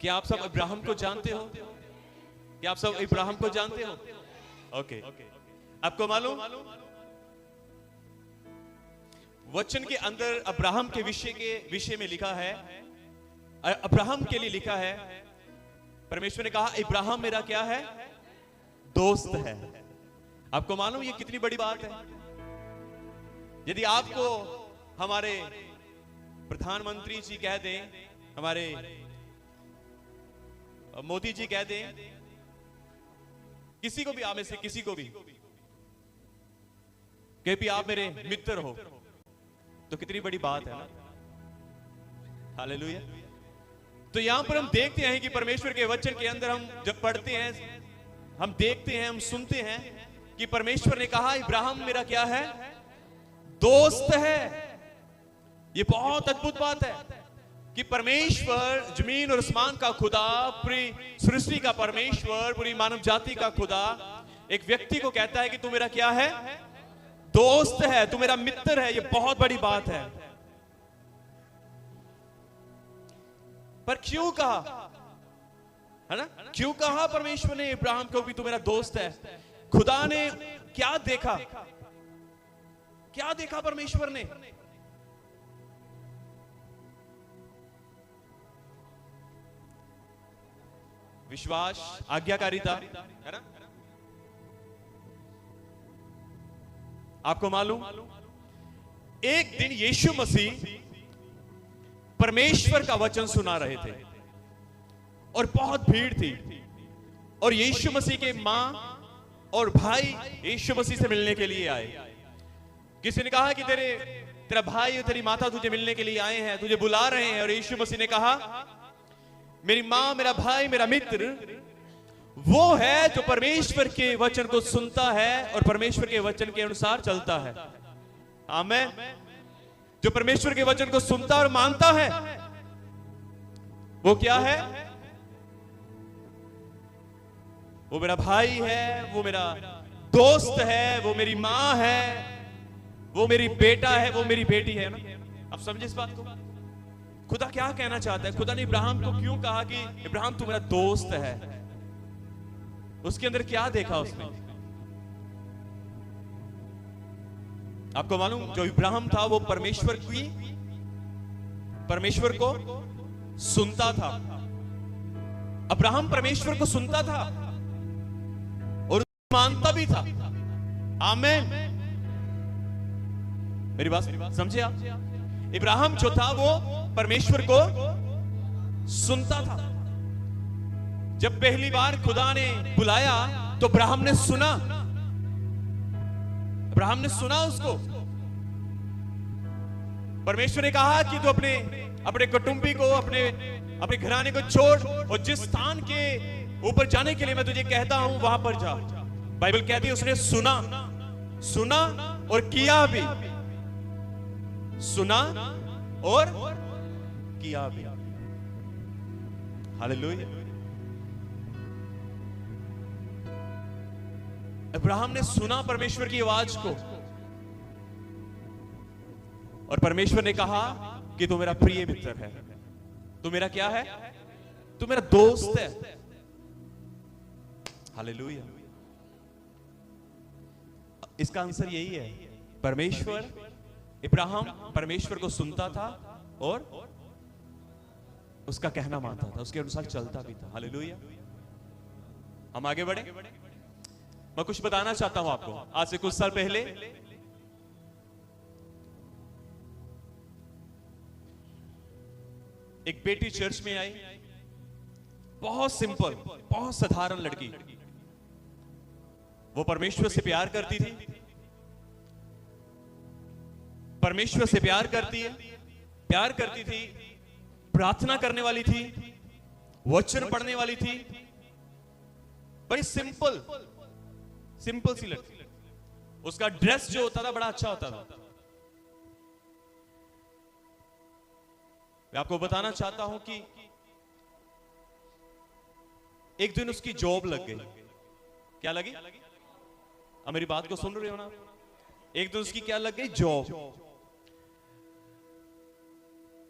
क्या आप सब अब्राहम को जानते हो? क्या आप सब अब्राहम को जानते हो? ओके, आपको मालूम वचन के अंदर अब्राहम के विषय में लिखा है, अब्राहम के लिए लिखा है, परमेश्वर ने कहा अब्राहम मेरा क्या है? दोस्त है। आपको मालूम ये कितनी बड़ी बात है? यदि आपको हमारे प्रधानमंत्री जी कह दें, हमारे मोदी जी कह दें, किसी को भी, आप में से किसी को भी कि भी आप मेरे मित्र हो, तो कितनी बड़ी बात है ना? हालेलुया। तो यहां पर हम देखते हैं कि परमेश्वर के वचन के अंदर हम जब पढ़ते हैं, हम देखते हैं, हम सुनते हैं कि परमेश्वर ने कहा इब्राहिम मेरा क्या है? दोस्त है। ये बहुत अद्भुत बात है कि परमेश्वर, जमीन और आसमान का खुदा, पूरी सृष्टि का परमेश्वर, पूरी मानव जाति का खुदा एक व्यक्ति को कहता है कि तू मेरा क्या है? दोस्त है, तू मेरा मित्र है। ये बहुत बड़ी बात है। पर क्यों कहा, है ना? क्यों कहा परमेश्वर ने इब्राहिम को भी तू मेरा दोस्त है? खुदा ने क्या देखा? क्या देखा परमेश्वर ने? विश्वास, आज्ञाकारिता, है ना? आपको मालूम एक दिन यीशु मसीह परमेश्वर का वचन सुना रहे थे और बहुत भीड़ थी, और यीशु मसीह के मां और भाई यीशु मसीह से मिलने के लिए आए। किसी ने कहा कि तेरा भाई और तेरी माता तुझे मिलने के लिए आए हैं, तुझे बुला रहे हैं। और यीशु मसीह ने कहा मेरी मां, मेरा भाई, मेरा मित्र वो है जो परमेश्वर के वचन को सुनता है और परमेश्वर के वचन के अनुसार चलता है। आमीन। जो परमेश्वर के वचन को सुनता और मानता है वो क्या है? वो मेरा भाई है, वो मेरा दोस्त है, वो मेरी मां है, वो मेरी बेटा है, वो मेरी बेटी है ना? आप समझे इस बात को? खुदा क्या कहना चाहता है? खुदा ने इब्राहिम को क्यों कहा कि इब्राहिम तू मेरा दोस्त है? उसके अंदर क्या देखा उसने? आपको मालूम जो इब्राहिम था वो परमेश्वर को सुनता था। अब्राहम परमेश्वर को सुनता था और मानता भी था। आमीन। मेरी बात समझे आप? इब्राहिम जो था वो परमेश्वर को सुनता था। जब पहली बार खुदा ने बुलाया तो अब्राहम ने सुना, अब्राहम ने सुना उसको। परमेश्वर ने कहा कि तू अपने कुटुंबी को, अपने घराने को छोड़ और जिस स्थान के ऊपर जाने के लिए मैं तुझे कहता हूं वहां पर जा। बाइबल कहती है उसने सुना और किया भी। सुना और किया भी। हालेलुया। अब्राहम ने सुना परमेश्वर की आवाज को और परमेश्वर ने कहा कि तू मेरा प्रिय मित्र है, तू मेरा क्या है? तू मेरा दोस्त है। हालेलुया। इसका आंसर यही है, परमेश्वर, इब्राहिम परमेश्वर को सुनता था और उसका कहना मानता था, उसके अनुसार चलता भी था। हालेलुया। हम आगे बढ़े। मैं कुछ बताना चाहता हूं आपको। आज से कुछ साल पहले एक बेटी चर्च में आई, बहुत सिंपल, बहुत साधारण लड़की। वो परमेश्वर से प्यार करती थी, परमेश्वर से प्यार करती थी, प्रार्थना करने वाली थी, वचन पढ़ने वाली थी। बड़ी सिंपल सी लड़की। उसका ड्रेस जो होता था बड़ा अच्छा होता था। मैं आपको बताना चाहता हूं कि एक दिन उसकी जॉब लग गई। क्या लगी? अब मेरी बात को सुन रहे हो ना? एक दिन उसकी क्या लग गई? जॉब।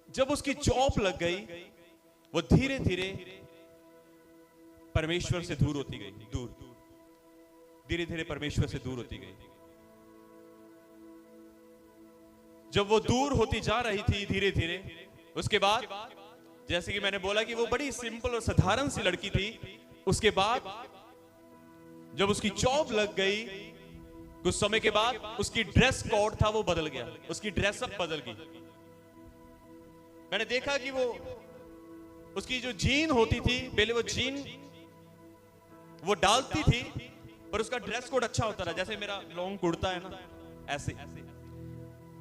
जब उसकी जॉब लग गई वो धीरे धीरे परमेश्वर से दूर होती गई, धीरे धीरे परमेश्वर से दूर होती गई। जब वो दूर होती जा रही थी धीरे धीरे, उसके बाद जैसे कि मैंने बोला कि वो बड़ी सिंपल और साधारण सी लड़की थी, उसके बाद जब उसकी जॉब लग गई, कुछ समय के बाद उसकी ड्रेस कोड था वो बदल गया, उसकी ड्रेसअप बदल गई। मैंने देखा कि वो उसकी जो जीन होती थी, पहले वो जीन वो डालती थी पर उसका ड्रेस कोड अच्छा होता था, जैसे मेरा लॉन्ग कुर्ता है ना, ऐसे।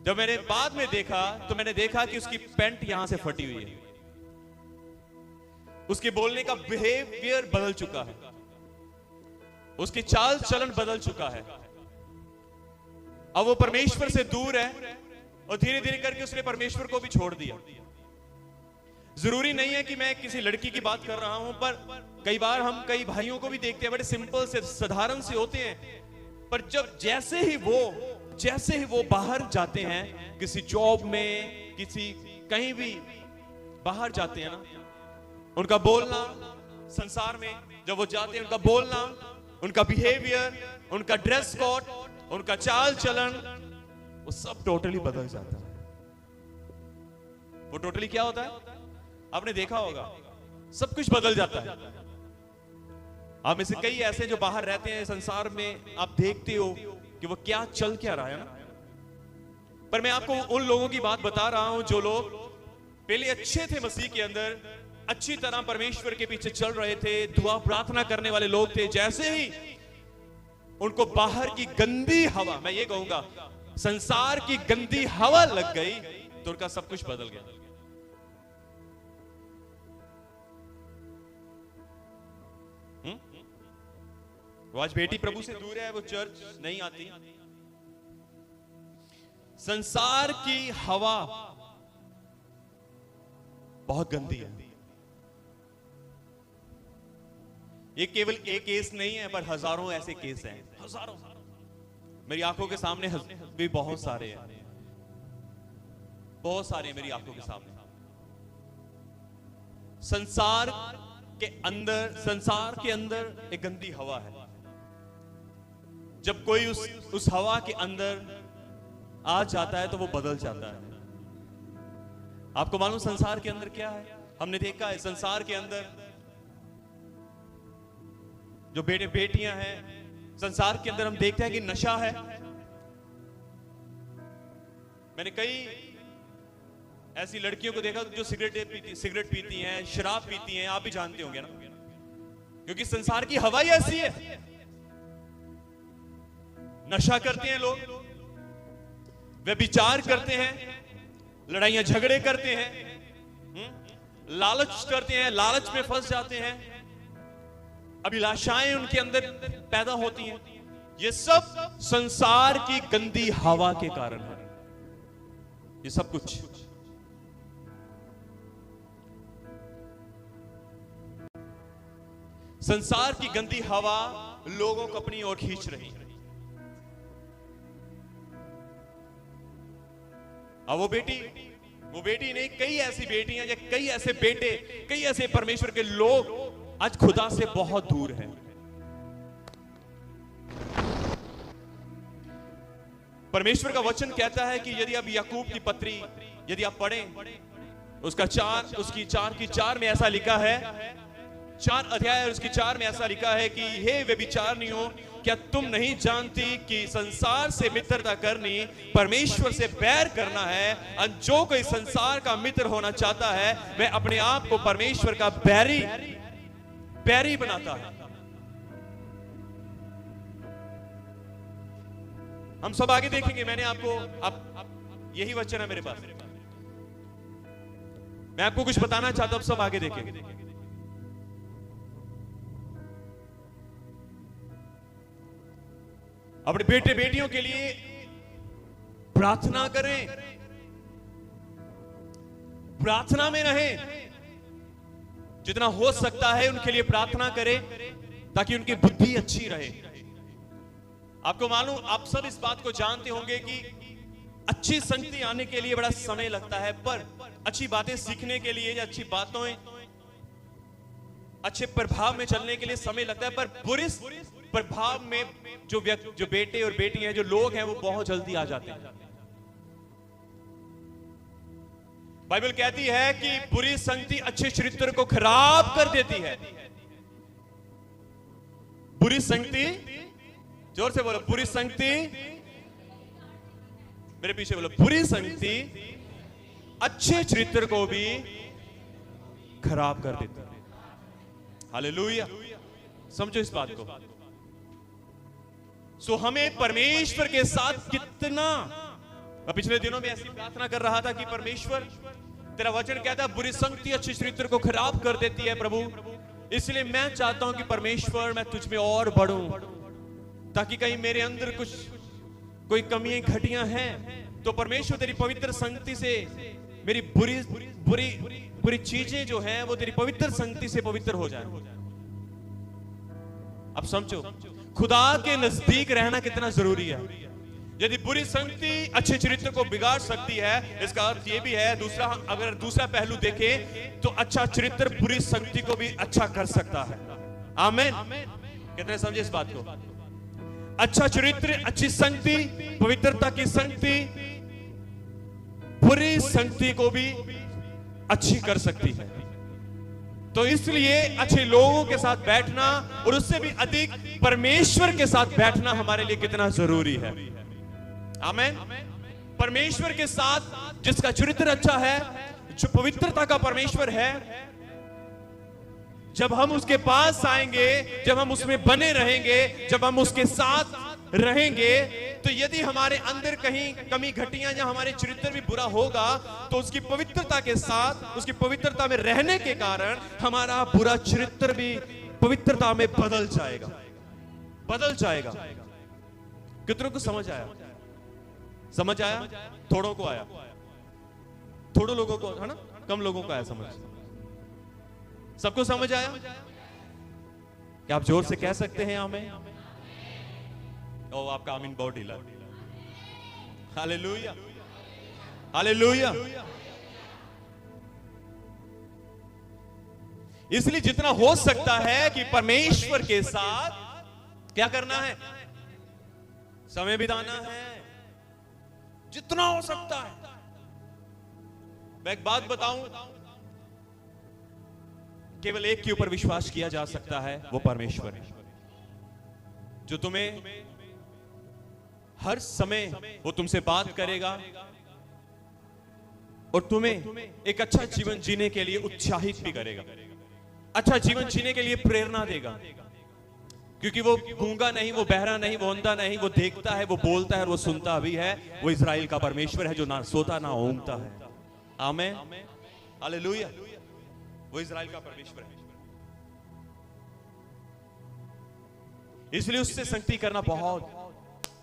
जब मैंने बाद में देखा तो मैंने देखा कि उसकी पैंट यहां से फटी हुई है, उसके बोलने का बिहेवियर बदल चुका है, उसकी चाल चलन बदल चुका है। अब वो परमेश्वर से दूर है और धीरे धीरे करके उसने परमेश्वर को भी छोड़ दिया। जरूरी नहीं है कि मैं किसी लड़की की बात कर रहा हूं, पर कई बार हम कई भाइयों को भी देखते हैं, बड़े सिंपल से साधारण से होते हैं, पर जब जैसे ही वो बाहर जाते हैं, किसी जॉब में, किसी कहीं भी बाहर जाते हैं ना, उनका बोलना संसार में, जब वो जाते हैं उनका बोलना, उनका बिहेवियर, उनका ड्रेस कोड, उनका चाल चलन, वो सब टोटली बदल जाता है। वो टोटली क्या होता है? आपने देखा होगा, सब कुछ बदल जाता है। आप में से कई ऐसे जो बाहर रहते हैं संसार में, आप देखते हो कि वो क्या चल क्या रहा है ना। पर मैं आपको उन लोगों की बात बता रहा हूं जो लोग पहले अच्छे थे, मसीह के अंदर अच्छी तरह परमेश्वर के पीछे चल रहे थे, दुआ प्रार्थना करने वाले लोग थे। जैसे ही उनको बाहर की गंदी हवा, मैं ये कहूंगा संसार की गंदी हवा लग गई, तो उनका सब कुछ बदल गया। वो आज बेटी प्रभु से दूर है, वो चर्च नहीं आती। संसार की हवा बहुत गंदी है। ये केवल एक केस नहीं है, पर हजारों ऐसे केस हैं, हजारों। मेरी आंखों के सामने भी बहुत सारे हैं, बहुत सारे मेरी आंखों के सामने। संसार के अंदर एक गंदी हवा है। जब कोई उस हवा के अंदर आ जाता है तो वो बदल जाता है। आपको मालूम संसार के अंदर क्या है? हमने देखा है संसार के अंदर जो बेटे बेटियां हैं, संसार के अंदर हम देखते हैं कि नशा है। मैंने कई ऐसी लड़कियों को देखा जो सिगरेट पीती हैं, शराब पीती हैं, आप भी जानते होंगे ना, क्योंकि संसार की हवा ही ऐसी है। नशा करते हैं लोग, व्यभिचार करते हैं, लड़ाइयां झगड़े करते हैं, लालच करते हैं, लालच में फंस जाते हैं, अभिलाषाएं उनके अंदर पैदा होती हैं। ये सब संसार की गंदी हवा के कारण है। ये सब कुछ संसार की गंदी हवा लोगों को अपनी ओर खींच रही है। अब वो बेटी नहीं, कई ऐसी बेटियां या कई ऐसे बेटे, कई ऐसे परमेश्वर के लोग आज खुदा से बहुत दूर हैं। परमेश्वर का वचन कहता है कि यदि आप याकूब की पत्री यदि आप पढ़ें, उसकी 4 में ऐसा लिखा है, 4 अध्याय और उसकी 4 में ऐसा लिखा है कि हे व्यभिचारिणियों, क्या तुम नहीं जानती कि संसार से मित्रता करनी परमेश्वर से बैर करना है? जो कोई संसार का मित्र होना चाहता है वह अपने आप को परमेश्वर का बैरी बनाता है। हम सब आगे देखेंगे। मैंने आपको अब यही वचन है मेरे पास, मैं आपको कुछ बताना चाहता हूं, सब आगे देखेंगे। अपने बेटे बेटियों के लिए प्रार्थना करें, प्रार्थना में रहें, जितना हो सकता है उनके लिए प्रार्थना करें ताकि उनकी बुद्धि अच्छी रहे। आपको मालूम, आप सब इस बात को जानते होंगे कि अच्छी संगति आने के लिए बड़ा समय लगता है, पर अच्छी बातें सीखने के लिए या अच्छी बातों अच्छे प्रभाव में चलने के लिए समय लगता है, पर बुरे प्रभाव में जो बेटे और बेटी हैं, जो लोग हैं, वो बहुत जल्दी आ जाते हैं। बाइबल कहती है कि बुरी संगति अच्छे चरित्र को खराब कर देती है। बुरी संगति, जोर से बोलो, बुरी संगति, मेरे पीछे बोलो, बुरी संगति अच्छे चरित्र को भी खराब कर देती है। हालेलुया, समझो इस बात को। सो हमें परमेश्वर के साथ कितना, मैं पिछले दिनों में ऐसी प्रार्थना कर रहा था कि परमेश्वर, तेरा वचन कहता है बुरी संगति अच्छे चरित्र को खराब कर देती है प्रभु, इसलिए मैं चाहता हूं कि परमेश्वर मैं तुझ में और बढ़ूं, ताकि कहीं मेरे अंदर कोई कमियां घटियां हैं तो परमेश्वर तेरी पवित्र संगति से मेरी बुरी चीजें जो हैं वो तेरी पवित्र संगति से पवित्र हो जाए। अब समझो खुदा के नजदीक रहना कितना जरूरी है। यदि बुरी संगति अच्छे चरित्र को बिगाड़ सकती है, इसका अर्थ यह भी है, अगर दूसरा पहलू देखें तो अच्छा चरित्र बुरी संगति को भी अच्छा कर सकता है। आमीन, कितने समझे इस बात को? अच्छा चरित्र, अच्छी संगति, पवित्रता की संगति बुरी संगति को भी अच्छी कर सकती है। तो इसलिए अच्छे लोगों के साथ बैठना और उससे भी अधिक परमेश्वर के साथ बैठना हमारे लिए कितना जरूरी है। आमीन। परमेश्वर के साथ जिसका चरित्र अच्छा है, जो पवित्रता का परमेश्वर है, जब हम उसके पास आएंगे, जब हम उसमें बने रहेंगे, जब हम उसके साथ रहेंगे, तो यदि हमारे अंदर कहीं कमी घटियां या हमारे चरित्र भी बुरा होगा, तो उसकी पवित्रता के साथ, उसकी पवित्रता में रहने के कारण हमारा बुरा चरित्र भी पवित्रता में बदल जाएगा। कितनों को समझ आया? समझ आया? थोड़ों को आया, थोड़ों लोगों को, है ना, कम लोगों को आया समझ। सबको समझ आया? क्या आप जोर से कह सकते हैं आमीन? ओ, आपका आमीन बहुत ढीला। Hallelujah, hallelujah. इसलिए जितना हो सकता है कि परमेश्वर के साथ क्या करना है? समय बिताना है, जितना हो सकता है। मैं एक बात बताऊं, केवल एक के ऊपर विश्वास किया जा सकता है, वो परमेश्वर है, जो तुम्हें हर समय वो तुमसे बात करेगा और तुम्हें एक अच्छा जीवन जीने के लिए उत्साहित भी करेगा, अच्छा जीवन जीने के लिए प्रेरणा देगा, क्योंकि वो गूंगा नहीं, वो बहरा नहीं, वो अंधा नहीं, वो देखता है, वो बोलता है और वो सुनता भी है। वो इजराइल का परमेश्वर है जो ना सोता ना ऊँगता है। आमीन, हालेलुया। वो इजराइल का परमेश्वर है, इसलिए उससे संगति करना बहुत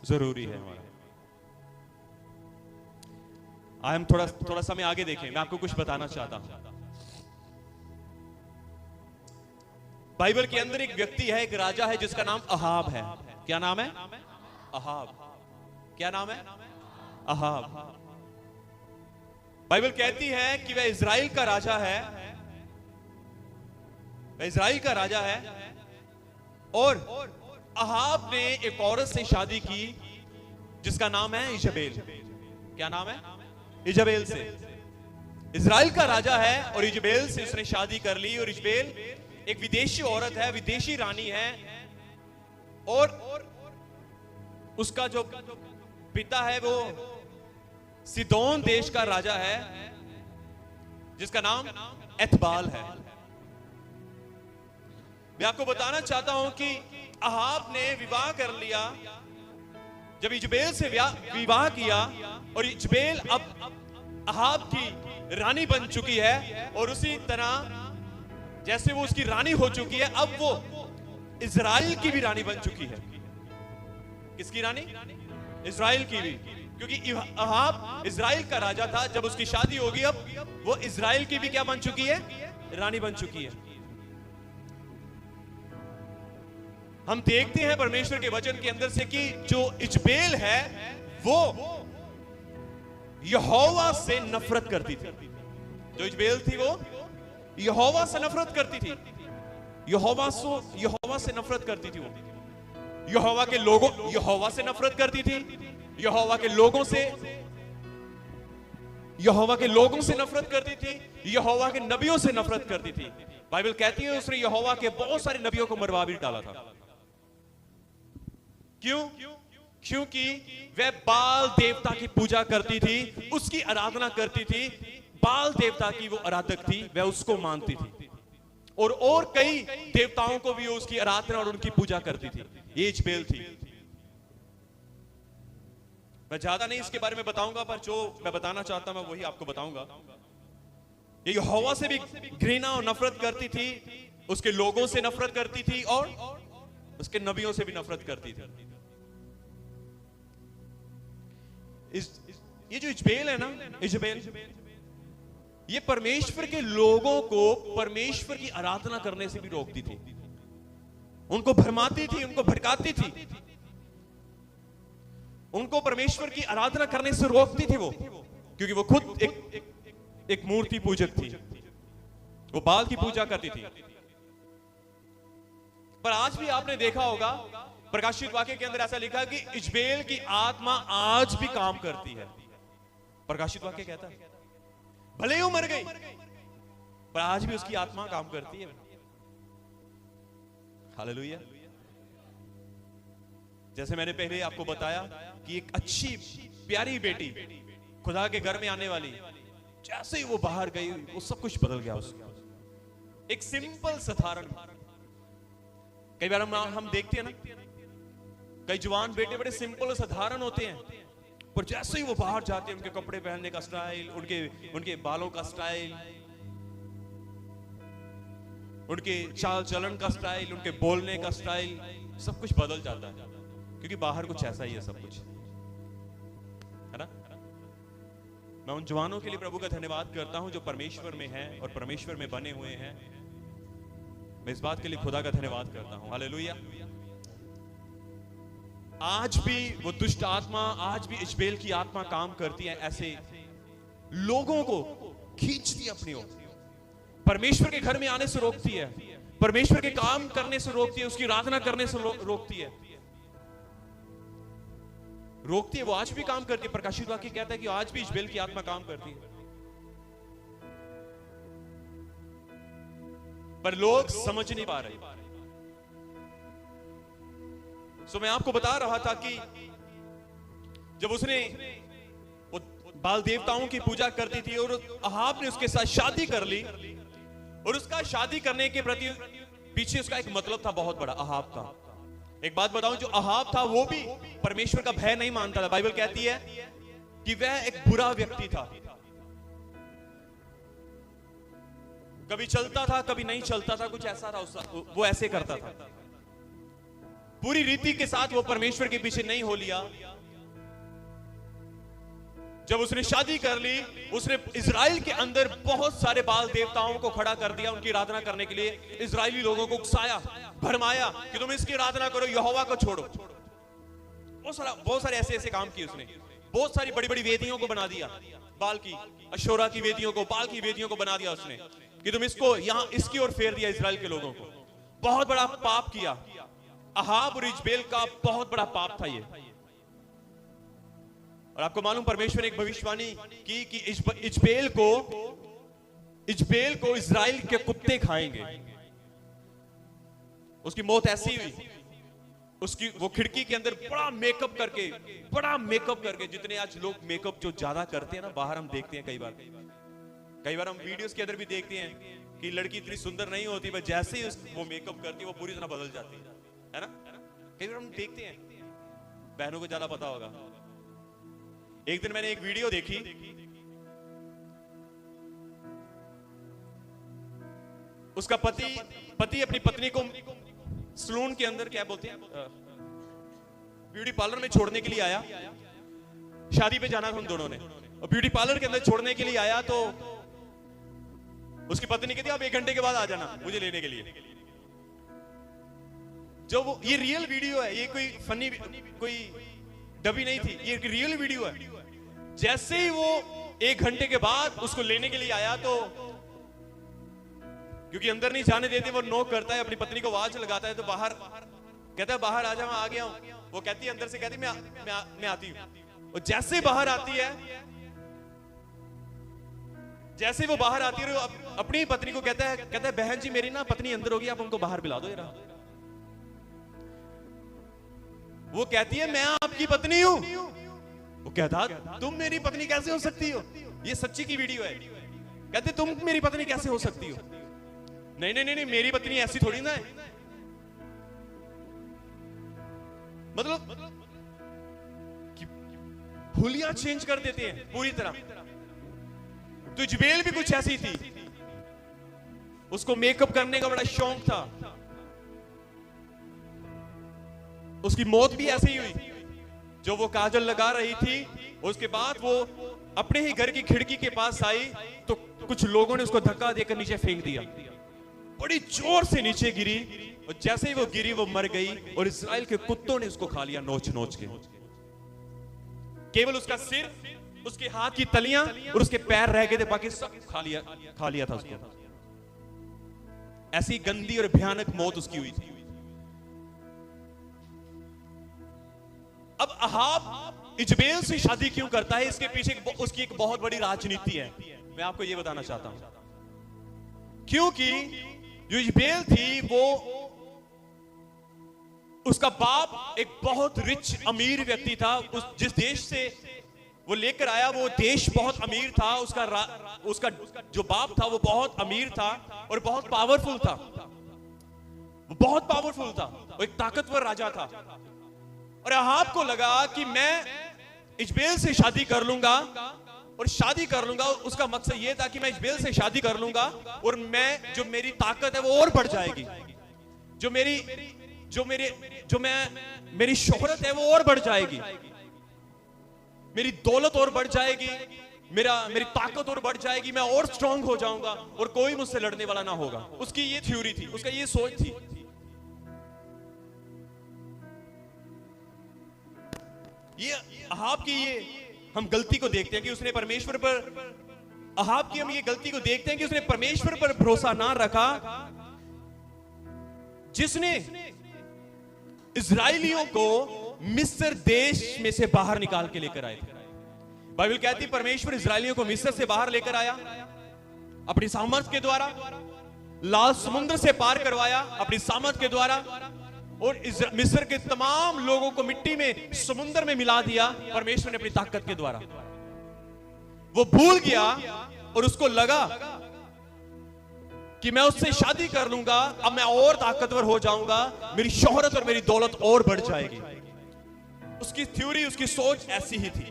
जरूरी है हमारा। हम थोड़ा समय आगे देखें, मैं आपको कुछ बताना चाहता हूं। बाइबल के अंदर एक व्यक्ति है, एक राजा है जिसका नाम अहाब है। क्या नाम है? अहाब। क्या नाम है? अहाब। बाइबल कहती है कि वह इजराइल का राजा है, वह इजराइल का राजा है, और अहाब ने एक औरत से शादी की जिसका नाम है इजबेल। क्या नाम है? इजबेल से। इजराइल का राजा है और इजबेल से उसने शादी कर ली, और इजबेल एक विदेशी औरत है, विदेशी रानी है, और उसका जो पिता है वो सिदोन देश का राजा है जिसका नाम एतबाल है। मैं आपको बताना चाहता हूं कि अहाब ने विवाह कर लिया, जब इजबेल से विवाह किया, और इजबेल अब अहाब की रानी बन चुकी है, और उसी तरह जैसे वो उसकी रानी हो चुकी है, अब वो इजराइल की भी रानी बन चुकी है। किसकी रानी? इजराइल की भी, क्योंकि अहाब इजराइल का राजा था। जब उसकी शादी होगी, अब वो इजराइल की भी क्या बन चुकी है? रानी बन चुकी है। हम देखते हैं परमेश्वर के वचन के अंदर से कि जो इजबेल है वो यहोवा से नफरत करती थी। जो इजबेल थी वो यहोवा से नफरत करती थी। यहोवा से नफरत करती थी वो। यहोवा के लोगों यहोवा से नफरत करती थी, यहोवा के लोगों से नफरत करती थी, यहोवा के नबियों से नफरत करती थी। बाइबल कहती है उसने यहोवा के बहुत सारे नबियों को मरवा भी डाला था। क्यों? क्योंकि वह बाल देवता की पूजा करती थी, उसकी आराधना करती थी। बाल देवता की वो आराधक थी, वह उसको मानती थी और कई देवताओं को भी उसकी आराधना और उनकी पूजा करती थी। ये इजबेल थी। मैं ज्यादा नहीं इसके बारे में बताऊंगा, पर जो मैं बताना चाहता हूं मैं वही आपको बताऊंगा। ये यहोवा से भी घृणा और नफरत करती थी, उसके लोगों से नफरत करती थी और उसके नबियों से भी नफरत करती थी। ये जो इजबेल है ना, इजबेल, ये परमेश्वर के लोगों को परमेश्वर की आराधना करने से भी रोकती थी, उनको भरमाती थी, उनको भटकाती थी, उनको परमेश्वर की आराधना करने से रोकती थी वो, क्योंकि वो खुद एक मूर्ति पूजक थी, वो बाल की पूजा करती थी। पर आज भी आपने देखा होगा प्रकाशित वाक्य के अंदर ऐसा लिखा है कि इजबेल की आत्मा आज भी काम करती है। प्रकाशित वाक्य कहता है भले ही वो मर गई, पर आज भी उसकी आत्मा काम करती है। हालेलुया। जैसे मैंने पहले आपको बताया कि एक अच्छी प्यारी बेटी खुदा के घर में आने वाली, जैसे ही वो बाहर गई वो सब कुछ बदल गया उसका। एक सिंपल साधारण, कई बार हम देखते हैं ना, कई जवान बेटे बड़े सिंपल और साधारण होते हैं, पर जैसे ही वो बाहर जाते हैं उनके कपड़े पहनने का स्टाइल, उनके बालों का स्टाइल, उनके चाल चलन का स्टाइल, उनके बोलने का स्टाइल, सब कुछ बदल जाता है, क्योंकि बाहर कुछ ऐसा ही है सब कुछ, है ना। मैं उन जवानों के लिए प्रभु का धन्यवाद करता हूं जो परमेश्वर में हैं और परमेश्वर में बने हुए हैं। मैं इस बात के लिए खुदा का धन्यवाद करता हूं। हालेलुया। आज भी वो दुष्ट आत्मा, आज भी इजबेल की आत्मा काम करती है, ऐसे लोगों को खींचती है अपनी ओर, परमेश्वर के घर में आने से रोकती है, परमेश्वर के काम करने से रोकती है, उसकी आराधना करने से रोकती है, वो आज भी काम करती है। प्रकाशित वाक्य कहता है कि आज भी इजबेल की आत्मा काम करती है, पर लोग समझ नहीं पा रहे। सो मैं आपको बता रहा था कि जब उसने वो बाल देवताओं की पूजा करती थी और अहाब ने उसके साथ शादी कर ली, और उसका शादी करने के प्रति पीछे उसका एक मतलब था बहुत बड़ा अहाब का। एक बात बताऊं, जो अहाब था वो भी परमेश्वर का भय नहीं मानता था। बाइबल कहती है कि वह एक बुरा व्यक्ति था, कभी चलता था कभी नहीं चलता था, कुछ ऐसा था, वो ऐसे करता था, पूरी रीति के साथ वो परमेश्वर के पीछे नहीं हो लिया। जब उसने शादी कर ली, उसने इजराइल के अंदर बहुत सारे बाल देवताओं को खड़ा कर दिया उनकी आराधना करने के लिए। इजरायली लोगों को उकसाया, भरमाया कि तुम इसकी आराधना करो, यहोवा को छोड़ो। बहुत सारे ऐसे काम किए उसने। बहुत सारी बड़ी बड़ी वेदियों को बना दिया, बाल की, अशोरा की वेदियों को, बाल की वेदियों को बना दिया उसने कि तुम इसको यहां इसकी ओर फेर दिया इजराइल के लोगों को। बहुत बड़ा पाप किया। अहाब और इजबेल का बहुत बड़ा पाप था ये। और आपको मालूम, परमेश्वर ने एक भविष्यवाणी की कि इजबेल को इजराइल के कुत्ते खाएंगे। उसकी मौत ऐसी हुई, उसकी वो खिड़की के अंदर बड़ा मेकअप करके, जितने आज लोग मेकअप जो ज्यादा करते हैं ना, बाहर हम देखते हैं कई बार हम वीडियोस के अंदर भी देखते हैं कि लड़की इतनी सुंदर नहीं होती, पर जैसे ही वो मेकअप करती है वो पूरी तरह बदल जाती है ना। कई बार हम देखते हैं, बहनों को ज्यादा पता होगा। एक दिन मैंने एक वीडियो देखी, उसका पति अपनी पत्नी को सलून के अंदर, क्या बोलते हैं, ब्यूटी पार्लर में छोड़ने के लिए आया। शादी पे जाना था उन दोनों ने, और ब्यूटी पार्लर के अंदर छोड़ने के लिए आया तो उसकी पत्नी कहती आप 1 घंटे के बाद आ जाना मुझे लेने के लिए। जो वो, ये रियल वीडियो है, ये कोई फनी, कोई डबी नहीं थी, ये रियल वीडियो है। जैसे ही वो 1 घंटे के बाद उसको लेने के लिए आया तो क्योंकि अंदर नहीं जाने देते। वो नॉक करता है, अपनी पत्नी को आवाज लगाता है तो बाहर कहता है बाहर आ जा, मैं आ गया हूं। वो कहती है अंदर से, कहती मैं आती हूं। और जैसे बाहर आती है, जैसे वो बाहर आती है अपनी पत्नी को कहता है बहन जी मेरी ना पत्नी अंदर होगी, आप उनको बाहर बुला दो जरा। वो कहती है मैं आपकी पत्नी हूं। वो कहता तुम मेरी पत्नी कैसे हो सकती हो? ये सच्ची की वीडियो है। कहते तुम मेरी पत्नी कैसे हो सकती हो? नहीं नहीं नहीं, मेरी पत्नी ऐसी थोड़ी ना है। मतलब हुलिया चेंज कर देते हैं पूरी तरह। तो इजबेल भी कुछ ऐसी थी, उसको मेकअप करने का बड़ा शौक था। उसकी मौत भी ऐसे ही हुई। जो वो काजल लगा रही थी, उसके बाद वो अपने ही घर की खिड़की के पास आई तो कुछ लोगों ने उसको धक्का देकर नीचे फेंक दिया। बड़ी जोर से नीचे गिरी और जैसे ही वो गिरी वो मर गई और इस्राएल के कुत्तों ने उसको खा लिया नोच नोच के। केवल उसका सिर, उसके हाथ की तलियां और उसके पैर रह गए थे, बाकी सब खा लिया था उसको। ऐसी गंदी और भयानक मौत उसकी हुई थी। अब अहाब इजबेल से शादी क्यों करता है? इसके पीछे उसकी एक बहुत बड़ी राजनीति है। मैं आपको यह बताना चाहता हूं। क्योंकि जो इजबेल थी वो, उसका बाप एक बहुत रिच अमीर व्यक्ति था। जिस देश से वो लेकर आया वो देश बहुत अमीर था। उसका जो बाप था वो बहुत अमीर था और बहुत पावरफुल था। वो बहुत पावरफुल था, वो एक ताकतवर राजा था। और अहाब को लगा कि मैं इजबेल से शादी कर लूंगा और शादी कर लूंगा। उसका मकसद यह था कि मैं इजबेल से शादी कर लूंगा और मैं जो मेरी ताकत है वो और बढ़ जाएगी, मेरी शोहरत है वो और बढ़ जाएगी, मेरी दौलत और बढ़ जाएगी, मेरी ताकत और बढ़ जाएगी, मैं और स्ट्रांग हो जाऊंगा और कोई मुझसे लड़ने वाला ना होगा। उसकी ये थ्योरी थी, उसका ये सोच थी। ये अहाब की ये हम गलती को देखते हैं कि उसने परमेश्वर पर, अहाब की हम ये गलती को देखते हैं कि उसने परमेश्वर पर भरोसा ना रखा, जिसने इजराइलियों को मिस्र देश में से बाहर निकाल के लेकर आए थे। बाइबल कहती है परमेश्वर इजराइलियों को मिस्र से बाहर लेकर आया अपनी सामर्थ के द्वारा, लाल समुद्र से पार करवाया अपनी सामर्थ के द्वारा, और मिस्र के तमाम लोगों को मिट्टी में समुद्र में मिला दिया परमेश्वर ने अपनी ताकत के द्वारा। वो भूल गया और उसको लगा कि मैं उससे शादी कर लूंगा, अब मैं और ताकतवर हो जाऊंगा, मेरी शोहरत और मेरी दौलत और बढ़ जाएगी। उसकी थ्योरी, उसकी सोच ऐसी ही थी।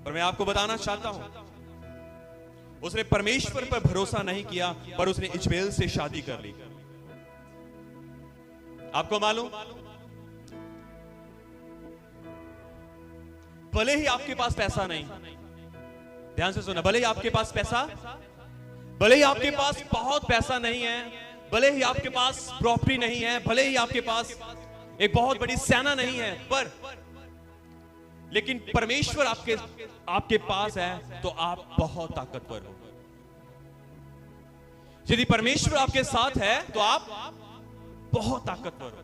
पर मैं आपको बताना चाहता हूं, उसने परमेश्वर पर भरोसा नहीं किया पर उसने इजबेल से शादी कर ली। आपको मालूम, भले ही आपके पास पैसा नहीं, ध्यान से सुना, भले ही आपके पास पैसा, भले ही आपके पास बहुत पैसा नहीं है, भले ही आपके पास प्रॉपर्टी नहीं है, भले ही आपके पास एक बहुत बड़ी सेना नहीं है, पर लेकिन परमेश्वर आपके पास है तो आप बहुत ताकतवर हो। यदि परमेश्वर आपके साथ है तो आप बहुत ताकतवर हो।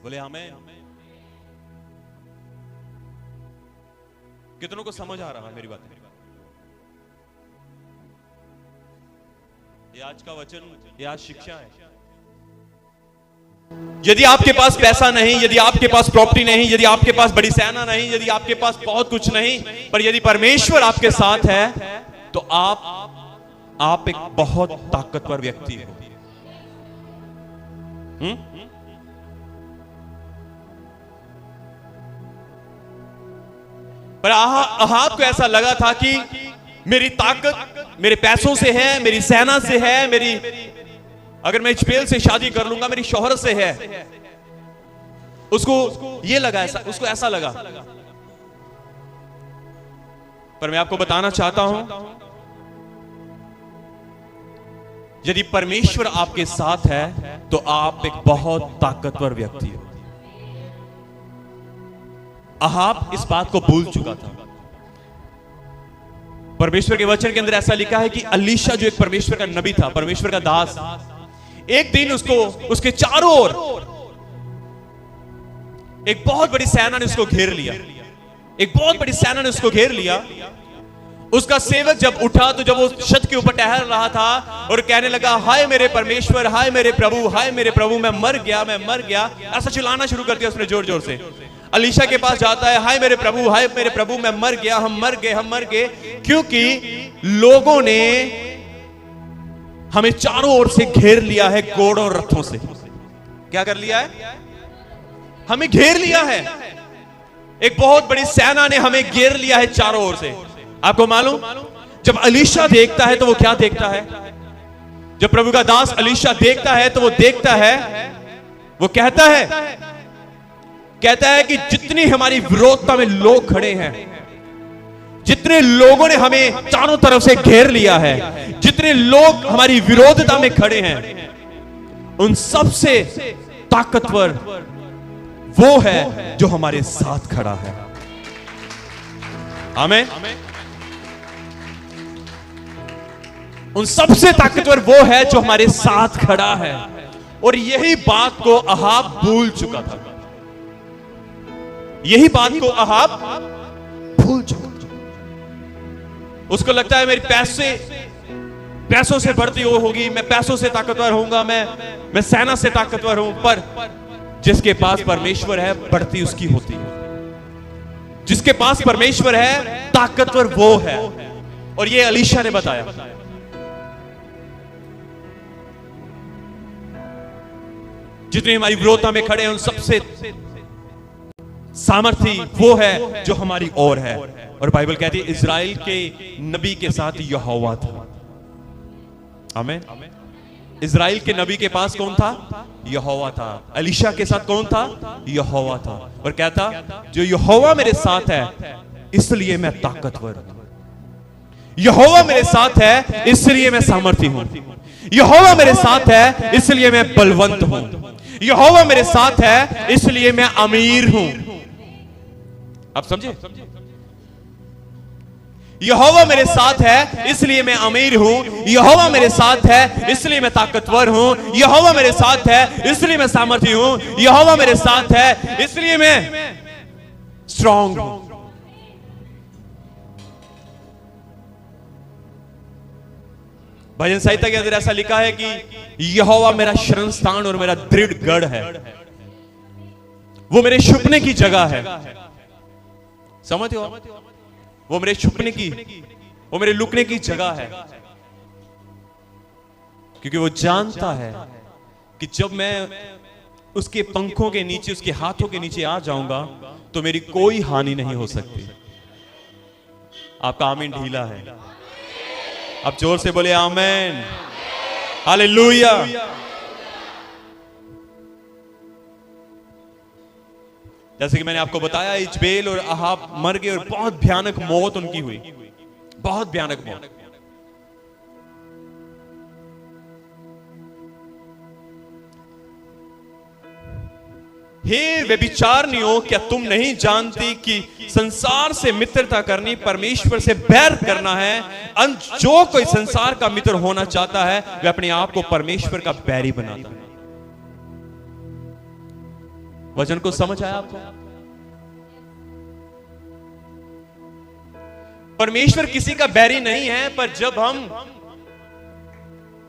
बोले आमीन। कितनों को समझ आ रहा है मेरी बात? ये आज का वचन, ये आज शिक्षा है। यदि आपके पास पैसा नहीं, यदि आपके पास प्रॉपर्टी नहीं, यदि आपके पास बड़ी सेना नहीं, यदि आपके पास बहुत कुछ नहीं, पर यदि परमेश्वर आपके साथ है तो आप एक बहुत ताकतवर व्यक्ति हो। पर अहाब को ऐसा लगा था कि मेरी ताकत मेरे पैसों से है, मेरी सेना से है, अगर मैं इजबेल से शादी कर लूंगा मेरी शोहरत से है। उसको ये लगा, उसको ऐसा लगा। पर मैं आपको बताना चाहता हूं, यदि परमेश्वर आपके साथ है तो आप एक बहुत ताकतवर व्यक्ति हो। अहाब इस बात को भूल चुका था, परमेश्वर के वचन के अंदर ऐसा लिखा है कि अलीशा जो एक परमेश्वर का नबी था, परमेश्वर का दास, एक दिन उसके चारों ओर एक बहुत बड़ी सेना ने उसको घेर लिया। एक बहुत बड़ी सेना ने उसको घेर लिया। उसका सेवक जब उठा तो जब वो छत के ऊपर टहल रहा था और कहने लगा, हाय मेरे परमेश्वर, हाय मेरे प्रभु, हाय मेरे प्रभु, मैं मर गया, मैं मर गया, ऐसा चिल्लाना शुरू कर दिया उसने जोर जोर से। अलीशा के पास जाता है, हाय मेरे प्रभु, हाय मेरे प्रभु, मैं मर गया, हम मर गए, हम मर गए, क्योंकि लोगों ने हमें चारों ओर से घेर लिया है, घोड़ों और रथों से। क्या कर लिया है? हमें घेर लिया है। एक बहुत बड़ी सेना ने हमें घेर लिया है चारों ओर से। आपको मालूम, जब अलीशा देखता है तो वो क्या देखता है? जब प्रभु का दास अलीशा देखता है तो वो देखता है, वो कहता है कि जितनी हमारी विरोधता में लोग खड़े हैं, जितने लोगों ने हमें चारों तरफ से घेर लिया है, जितने लोग हमारी विरोधता में खड़े हैं, उन सबसे ताकतवर वो है जो हमारे साथ खड़ा है। आमीन। उन सबसे ताकतवर वो है जो हमारे साथ खड़ा है। और यही बात को अहाब भूल चुका था। यही बात को अहाब भूल चुका था। उसको लगता है मेरे पैसों से बढ़ती होगी, मैं पैसों से ताकतवर होऊंगा, मैं सेना से ताकतवर हूं। पर जिसके पास परमेश्वर है, बढ़ती उसकी होती है। जिसके पास परमेश्वर है, ताकतवर वो है। और ये अलीशा ने बताया। जितने हमारी विरोधता में खड़े हैं, उन सबसे सामर्थी वो है जो हमारी ओर है। और बाइबल कहती है इज़राइल के नबी के साथ यहोवा था। आमीन। इज़राइल के नबी के पास कौन था? यहोवा था। अलीशा के साथ कौन था? यहोवा था। और कहता, जो यहोवा मेरे साथ है इसलिए मैं ताकतवर हूं। यहोवा मेरे साथ है इसलिए मैं सामर्थी हूं। यहोवा मेरे साथ है इसलिए मैं बलवंत हूं। यहोवा मेरे साथ है इसलिए मैं अमीर हूं। आप समझे? यहोवा मेरे साथ है इसलिए मैं अमीर हूं। यहोवा मेरे साथ है इसलिए मैं ताकतवर हूं। यहोवा मेरे साथ है इसलिए मैं सामर्थी हूं। यहोवा मेरे साथ है इसलिए मैं स्ट्रांग हूं। भजन संहिता के अंदर ऐसा लिखा है कि यहोवा मेरा शरण स्थान और मेरा दृढ़ गढ़ है। वो मेरे छुपने की जगह है। समझते हो? वो मेरे छुपने की, वो मेरे लुकने की जगह है। क्योंकि वो जानता है कि जब मैं उसके पंखों के नीचे, उसके हाथों के नीचे आ जाऊंगा तो मेरी कोई हानि नहीं हो सकती। आपका आमीन ढीला है। अब जोर से बोले आमीन, हालेलुया। जैसे कि मैंने आपको बताया, इजबेल और अहाब मर गए और बहुत भयानक मौत उनकी हुई, बहुत भयानक मौत। हे व्यभिचारिणियों, क्या तुम नहीं जानती कि संसार से मित्रता करनी परमेश्वर से बैर करना है? जो कोई संसार का मित्र होना चाहता है वह अपने आप को परमेश्वर का बैरी बनाता है। वचन को समझ आया आपको? परमेश्वर किसी का बैरी नहीं है, पर जब हम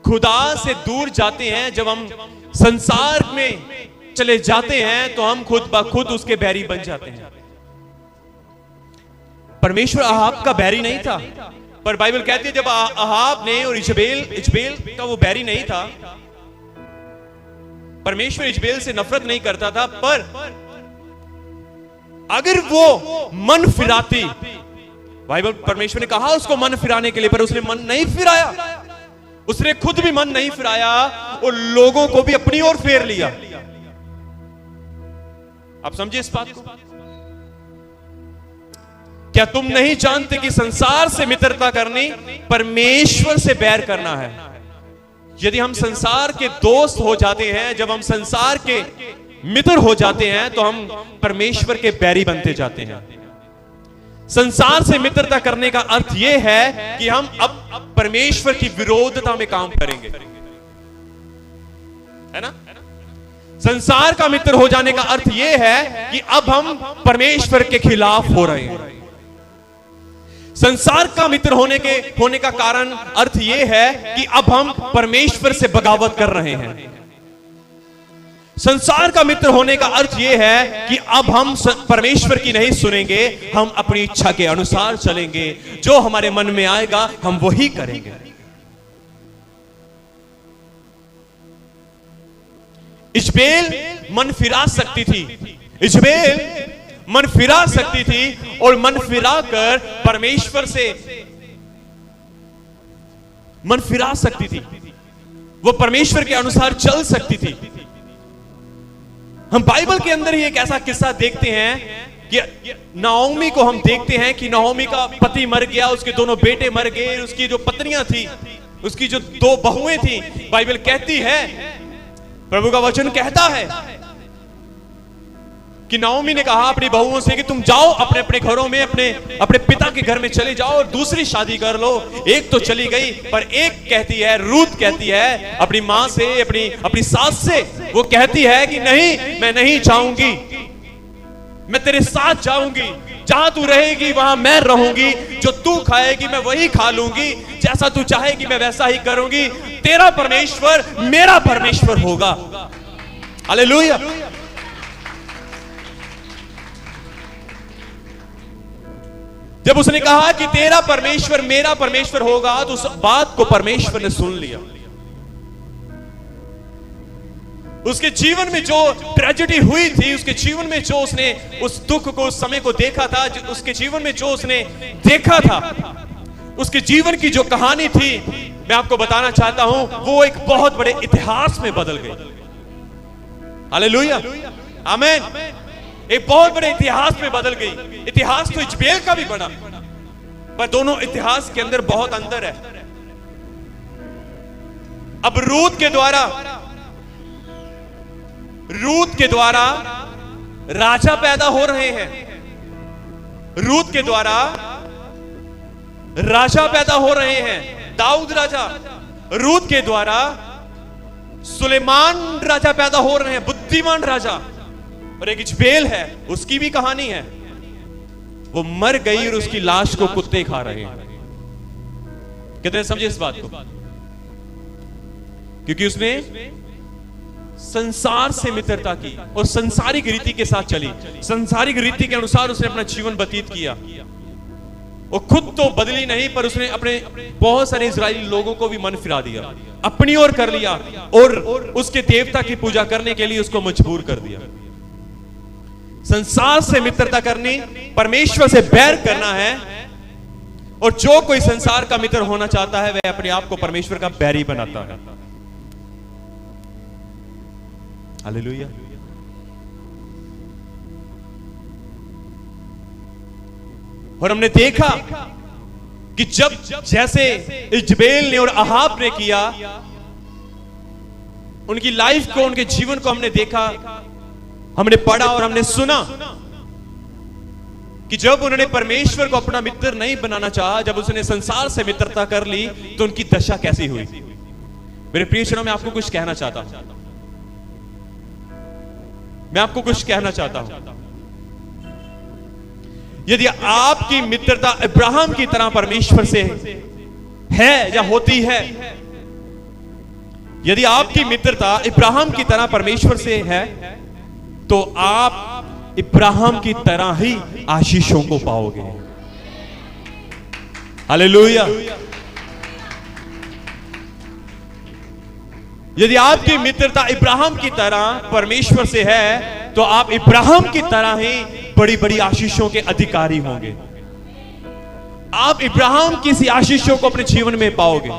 खुदा से दूर जाते हैं, जब हम संसार में चले जाते हैं, तो हम खुद ब खुद उसके बैरी बन जाते हैं। परमेश्वर अहाब का बैरी नहीं था, पर बाइबल कहती है जब अहाब ने और इजबेल का वो बैरी नहीं था। परमेश्वर इजबेल से नफरत नहीं करता था, पर अगर वो मन फिराती, बाइबल परमेश्वर ने कहा उसको मन फिराने के लिए, पर उसने मन नहीं फिराया। उसने खुद भी मन नहीं फिराया और लोगों को भी अपनी ओर फेर लिया। आप समझे इस बात को? क्या तुम नहीं जानते कि संसार से मित्रता करनी परमेश्वर से बैर करना है? यदि हम संसार के दोस्त हो जाते हैं, जब हम संसार के मित्र हो जाते हैं, तो हम परमेश्वर के बैरी बनते जाते हैं। संसार से मित्रता करने का अर्थ यह है कि हम अब परमेश्वर की विरोधता में काम करेंगे, है ना। संसार का मित्र हो जाने का अर्थ यह है कि अब हम परमेश्वर के खिलाफ हो रहे हैं। संसार का मित्र होने का कारण अर्थ यह है कि अब हम परमेश्वर से बगावत कर रहे हैं। संसार का मित्र होने का अर्थ यह है कि अब हम परमेश्वर की नहीं सुनेंगे, हम अपनी इच्छा के अनुसार चलेंगे, जो हमारे मन में आएगा हम वही करेंगे। इजबेल मन फिरा सकती थी, इजबेल मन फिरा सकती थी और मन फिरा कर परमेश्वर से मन फिरा सकती थी, वो परमेश्वर के अनुसार चल सकती थी। हम बाइबल के अंदर ही एक ऐसा किस्सा देखते हैं कि नाओमी को हम देखते हैं कि नाओमी का पति मर गया, उसके दोनों बेटे मर गए, उसकी जो पत्नियां थी, उसकी जो 2 बहुएं थी, बाइबल कहती है, प्रभु का वचन कहता है कि नाओमी ने कहा अपनी बहुओं से कि तुम जाओ अपने अपने घरों में, अपने पिता के घर में चले जाओ और दूसरी शादी कर लो। एक तो चली गई, पर एक कहती है, रूत कहती है अपनी मां से, अपनी सास से, वो कहती है कि नहीं, मैं नहीं जाऊंगी, मैं तेरे साथ जाऊंगी, जहां तू रहेगी वहां मैं रहूंगी, जो तू खाएगी मैं वही खा लूंगी, जैसा तू चाहेगी मैं वैसा ही करूंगी, तेरा परमेश्वर मेरा परमेश्वर होगा। हालेलुया। जब उसने कहा कि तेरा परमेश्वर मेरा परमेश्वर होगा, तो उस बात को परमेश्वर ने सुन लिया। उसके जीवन में जो ट्रेजेडी हुई थी, उसके जीवन में जो उसने उस दुख को, उस समय को देखा था, उसके जीवन में जो उसने देखा था, उसके जीवन की जो कहानी थी, मैं आपको बताना चाहता हूं, वो एक बहुत बड़े इतिहास में बदल गई। हालेलुया, आमीन। एक बहुत बड़े इतिहास में बदल गई। इतिहास तो इजबेल का भी बना, पर दोनों इतिहास के अंदर बहुत अंतर है। अब रूत के द्वारा राजा पैदा हो रहे हैं, रूत के द्वारा राजा पैदा हो रहे हैं, दाऊद राजा। रूत के द्वारा सुलेमान राजा पैदा हो रहे हैं, बुद्धिमान राजा। और एक इजबेल है, उसकी भी कहानी है, वो मर गई और उसकी लाश को कुत्ते खा रहे हैं। कितने समझे इस बात को? क्योंकि उसने संसार से मित्रता की और संसारिक रीति के साथ चली, संसारिक रीति के अनुसार उसने अपना जीवन व्यतीत किया। वो खुद तो बदली नहीं, पर उसने अपने बहुत सारे इजरायली लोगों को भी मन फिरा दिया, अपनी ओर कर लिया, और उसके देवता की पूजा करने के लिए उसको मजबूर कर दिया। संसार से मित्रता करनी परमेश्वर से बैर करना है, और जो कोई संसार का मित्र होना चाहता है वह अपने आप को परमेश्वर का बैरी बनाता है। हालेलुया। और हमने देखा कि जब जैसे इजबेल ने और अहाब ने किया, उनकी लाइफ को, उनके जीवन को हमने देखा, हमने पढ़ा और हमने सुना कि जब उन्होंने परमेश्वर को अपना मित्र नहीं बनाना चाहा, जब उसने संसार से मित्रता कर ली, तो उनकी दशा कैसी हुई। मेरे प्रियजनों, मैं आपको कुछ कहना चाहता हूं, मैं आपको कुछ कहना चाहता हूं। यदि आपकी मित्रता अब्राहम की तरह परमेश्वर से है या होती है, यदि आपकी मित्रता अब्राहम की तरह परमेश्वर से है, तो आप अब्राहम की तरह ही आशीषों को पाओगे। हालेलुया। यदि आपकी मित्रता अब्राहम की तरह परमेश्वर से है, तो आप अब्राहम की तरह ही बड़ी बड़ी आशीषों के अधिकारी होंगे। आप अब्राहम की सी आशीषों को अपने जीवन में पाओगे।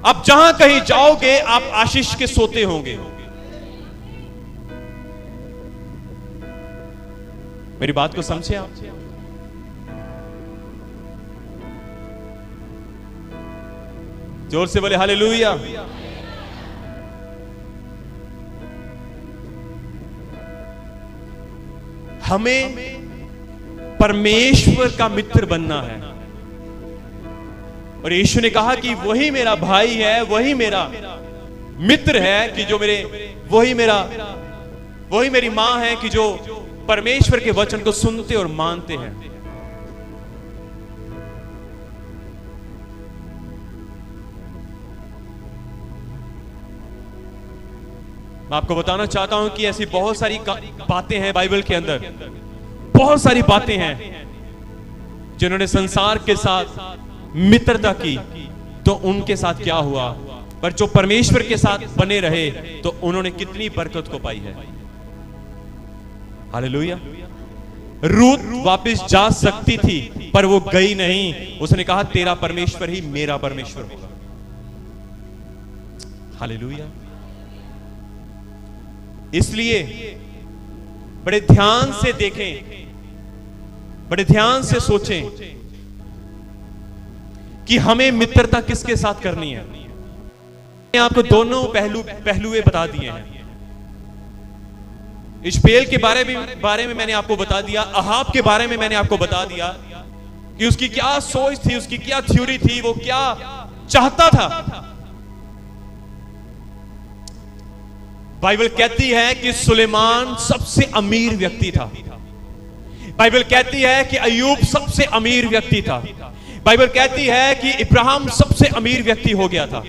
आप जहां कहीं जाओगे, आप आशीष के सोते होंगे। मेरी बात को समझे आप? जोर से बोले हालेलुया। हमें परमेश्वर का मित्र बनना है। और यीशु ने कहा कि वही मेरा भाई है, वही मेरा मित्र है, कि जो वही मेरी मां है, कि जो परमेश्वर के वचन को सुनते और मानते हैं। मैं आपको बताना चाहता हूं कि ऐसी बहुत सारी बातें हैं बाइबल के अंदर, बहुत सारी बातें हैं जिन्होंने संसार के साथ मित्रता की तो उनके साथ क्या हुआ, पर जो परमेश्वर के साथ बने रहे तो उन्होंने कितनी बरकत को पाई है। हालेलुया। रूत वापस जा सकती थी पर वो गई नहीं। उसने कहा तेरा परमेश्वर ही मेरा परमेश्वर होगा। हालेलुया। इसलिए बड़े ध्यान से देखें, बड़े ध्यान से सोचें कि हमें मित्रता किसके साथ करनी है। मैंने आपको दोनों पहलुए बता दिए हैं। इश्माएल के बारे में मैंने आपको बता दिया, अहाब के बारे में मैंने आपको बता दिया कि उसकी क्या सोच थी, उसकी क्या थ्योरी थी, वो क्या चाहता था। बाइबल कहती है कि सुलेमान सबसे अमीर व्यक्ति था। बाइबल कहती है कि अय्यूब सबसे अमीर व्यक्ति था। बाइबल कहती है कि इब्राहिम सबसे अमीर व्यक्ति हो गया था।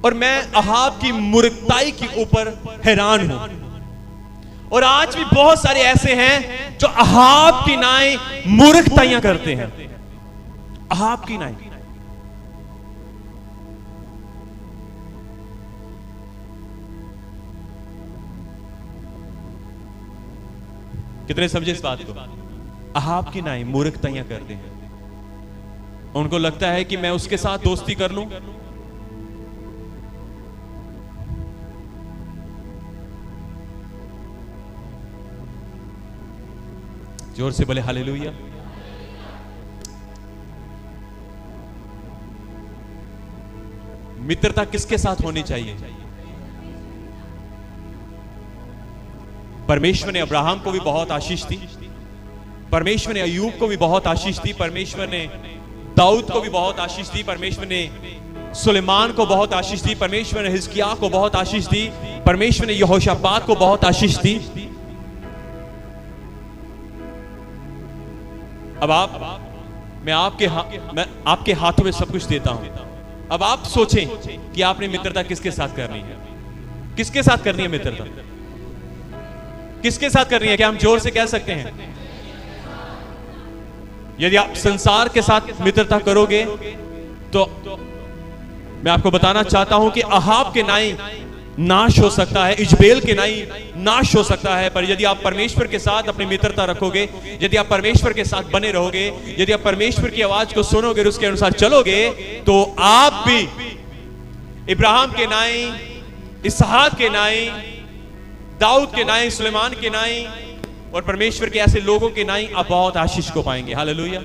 और मैं अहाब की मूर्खताई के ऊपर हैरान हूं। और आज भी बहुत सारे ऐसे हैं जो अहाब की नाई मूर्खताइयां करते हैं। अहाब की नाई। कितने समझे इस बात को? अहाब की नाई मूर्खताइयां करते हैं। उनको लगता है कि मैं उसके साथ दोस्ती कर लूं, जोर से बोले हालेलुया। मित्रता किसके साथ होनी चाहिए? परमेश्वर ने अब्राहम को भी बहुत आशीष दी, परमेश्वर ने अय्यूब को भी बहुत आशीष दी, परमेश्वर ने दाऊद को भी बहुत आशीष दी, परमेश्वर ने सुलेमान को बहुत आशीष दी, परमेश्वर ने हिजकिय्याह को बहुत आशीष दी, परमेश्वर ने यहोशापात को बहुत आशीष दी। अब मैं आपके हाथों में सब कुछ देता हूं। अब आप सोचें कि आपने मित्रता किसके साथ करनी है? किसके साथ करनी है मित्रता? किसके साथ करनी है? क्या हम जोर से कह सकते हैं? यदि आप संसार के साथ मित्रता करोगे तो मैं आपको बताना चाहता हूं कि अहाब के नाई नाश हो सकता है, इजबेल के नाई नाश हो सकता है, पर यदि आप परमेश्वर के साथ अपनी मित्रता रखोगे, यदि आप परमेश्वर के साथ बने रहोगे, यदि आप परमेश्वर की आवाज को सुनोगे और उसके अनुसार चलोगे, तो आप भी इब्राहिम के नाई, इसहाक के नाई, दाऊद के नाई, सुलेमान के नाई और परमेश्वर के ऐसे लोगों के नाई आप बहुत आशीष को पाएंगे। हालेलुया।